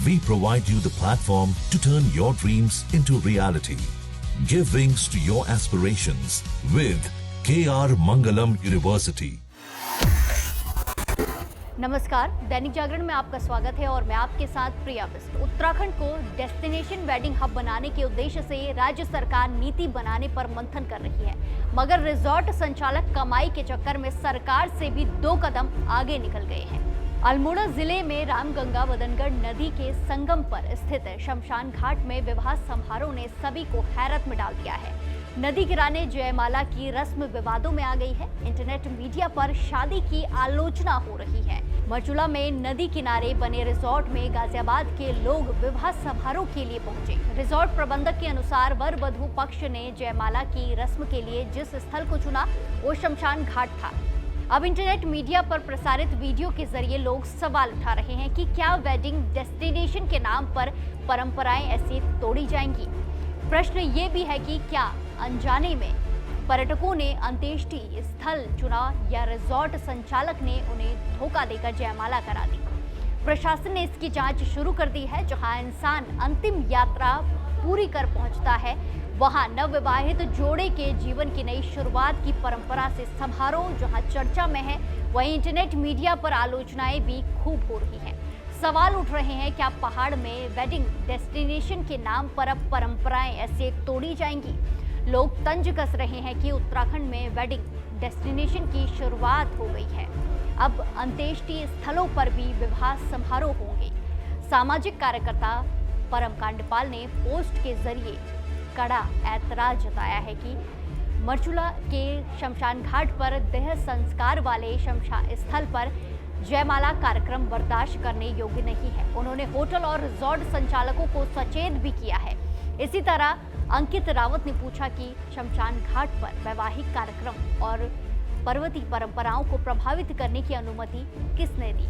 We provide you the platform to turn your dreams into reality. Give wings to your aspirations with KR Mangalam University. नमस्कार, दैनिक जागरण में आपका स्वागत है और मैं आपके साथ प्रिया बिस्ट। उत्तराखंड को डेस्टिनेशन वेडिंग हब बनाने के उद्देश्य से राज्य सरकार नीति बनाने पर मंथन कर रही है, मगर रिजॉर्ट संचालक कमाई के चक्कर में सरकार से भी 2 कदम आगे निकल गए हैं। अल्मोड़ा जिले में रामगंगा बदनगढ़ नदी के संगम पर स्थित शमशान घाट में विवाह समारोह ने सभी को हैरत में डाल दिया है। नदी किनारे जयमाला की रस्म विवादों में आ गई है। इंटरनेट मीडिया पर शादी की आलोचना हो रही है। मरचूला में नदी किनारे बने रिजॉर्ट में गाजियाबाद के लोग विवाह समारोह के लिए पहुंचे। रिजॉर्ट प्रबंधक के अनुसार वर वधू पक्ष ने जयमाला की रस्म के लिए जिस स्थल को चुना वो शमशान घाट था। अब इंटरनेट मीडिया पर प्रसारित वीडियो के जरिए लोग सवाल उठा रहे हैं कि क्या वेडिंग डेस्टिनेशन के नाम पर परंपराएं ऐसी तोड़ी जाएंगी। प्रश्न ये भी है कि क्या अनजाने में पर्यटकों ने अंत्येष्टि स्थल चुना या रिजॉर्ट संचालक ने उन्हें धोखा देकर जयमाला करा दी। प्रशासन ने इसकी जांच शुरू कर दी है। जहां इंसान अंतिम यात्रा पूरी कर पहुंचता है, वहां नवविवाहित जोड़े के जीवन की नई शुरुआत की परंपरा से समारोह जहां चर्चा में है, वहीं इंटरनेट मीडिया पर आलोचनाएं भी खूब हो रही हैं। सवाल उठ रहे हैं, क्या पहाड़ में वेडिंग डेस्टिनेशन के नाम पर अब परंपराएं ऐसे तोड़ी जाएंगी। लोग तंज कस रहे हैं कि उत्तराखंड में वेडिंग डेस्टिनेशन की शुरुआत हो गई है। अब अंत्येष्टि स्थलों पर भी विवाह समारोह होंगे। सामाजिक कार्यकर्ता परम कांडपाल ने पोस्ट के जरिए कड़ा ऐतराज जताया है कि मरचूला के शमशान घाट पर देह संस्कार वाले शमशान स्थल पर जयमाला कार्यक्रम बर्दाश्त करने योग्य नहीं है। उन्होंने होटल और रिजॉर्ट संचालकों को सचेत भी किया है। इसी तरह अंकित रावत ने पूछा कि शमशान घाट पर वैवाहिक कार्यक्रम और पर्वतीय परंपराओं को प्रभावित करने की अनुमति किसने दी।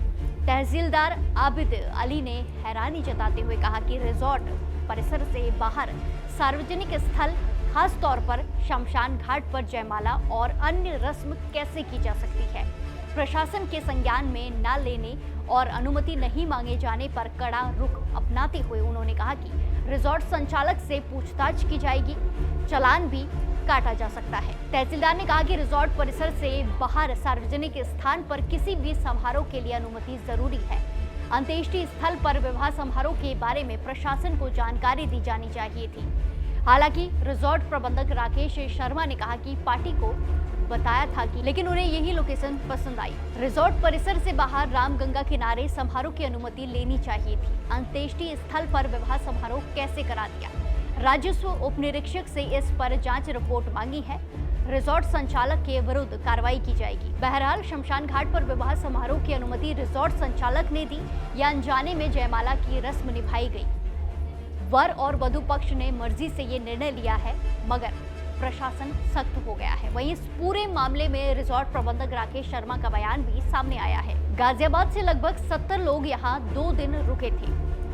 तहसीलदार आबिद अली ने हैरानी जताते हुए कहा कि रिजॉर्ट परिसर से बाहर सार्वजनिक स्थल, खास तौर पर शमशान घाट पर जयमाला और अन्य रस्म कैसे की जा सकती है। प्रशासन के संज्ञान में न लेने और अनुमति नहीं मांगे जाने पर कड़ा रुख अपनाते हुए उन्होंने कहा कि रिजॉर्ट संचालक से पूछताछ की जाएगी, चालान भी काटा जा सकता है। तहसीलदार ने कहा कि रिजॉर्ट परिसर से बाहर सार्वजनिक स्थान पर किसी भी समारोह के लिए अनुमति जरूरी है। अंत्येष्टि स्थल पर विवाह समारोह के बारे में प्रशासन को जानकारी दी जानी चाहिए थी। हालांकि रिजॉर्ट प्रबंधक राकेश शर्मा ने कहा कि पार्टी को बताया था कि लेकिन उन्हें यही लोकेशन पसंद आई। रिजॉर्ट परिसर से बाहर रामगंगा किनारे समारोह की अनुमति लेनी चाहिए थी। अंत्येष्टि स्थल पर विवाह समारोह कैसे करा दिया। राजस्व उप निरीक्षक से इस पर जांच रिपोर्ट मांगी है। रिजॉर्ट संचालक के विरुद्ध कार्रवाई की जाएगी। बहरहाल शमशान घाट पर विवाह समारोह की अनुमति रिजॉर्ट संचालक ने दी या अनजाने में जयमाला की रस्म निभाई गई। वर और वधू पक्ष ने मर्जी से ये निर्णय लिया है, मगर प्रशासन सख्त हो गया है। वहीं इस पूरे मामले में रिजॉर्ट प्रबंधक राकेश शर्मा का बयान भी सामने आया है। गाजियाबाद से लगभग 70 लोग यहाँ 2 दिन रुके थे।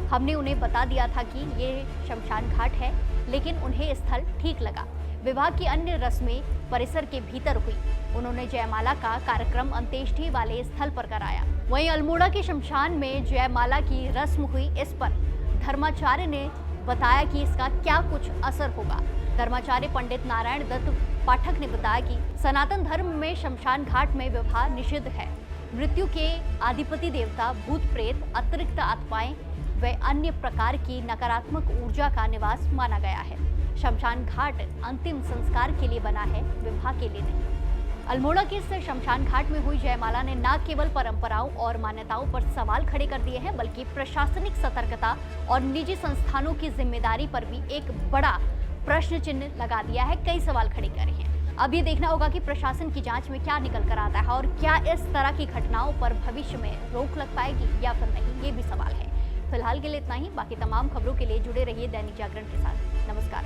हमने उन्हें बता दिया था कि ये शमशान घाट है, लेकिन उन्हें स्थल ठीक लगा। विवाह की अन्य रस्में परिसर के भीतर हुई। उन्होंने जयमाला का कार्यक्रम अंत्येष्टि वाले स्थल पर कराया। वहीं अल्मोड़ा के शमशान में जयमाला की रस्म हुई। इस पर धर्माचार्य ने बताया कि इसका क्या कुछ असर होगा। धर्माचार्य पंडित नारायण दत्त पाठक ने बताया कि सनातन धर्म में शमशान घाट में विवाह निषिद्ध है। मृत्यु के अधिपति देवता, भूत प्रेत, अतिरिक्त आत्माएं व अन्य प्रकार की नकारात्मक ऊर्जा का निवास माना गया है। शमशान घाट अंतिम संस्कार के लिए बना है, विवाह के लिए नहीं। अल्मोड़ा के इस शमशान घाट में हुई जयमाला ने न केवल परंपराओं और मान्यताओं पर सवाल खड़े कर दिए हैं, बल्कि प्रशासनिक सतर्कता और निजी संस्थानों की जिम्मेदारी पर भी एक बड़ा प्रश्न चिन्ह लगा दिया है। कई सवाल खड़े करे हैं। अब ये देखना होगा कि प्रशासन की जांच में क्या निकल कर आता है और क्या इस तरह की घटनाओं पर भविष्य में रोक लग पाएगी या फिर नहीं, ये भी सवाल है। फिलहाल के लिए इतना ही। बाकी तमाम खबरों के लिए जुड़े रहिए दैनिक जागरण के साथ। नमस्कार।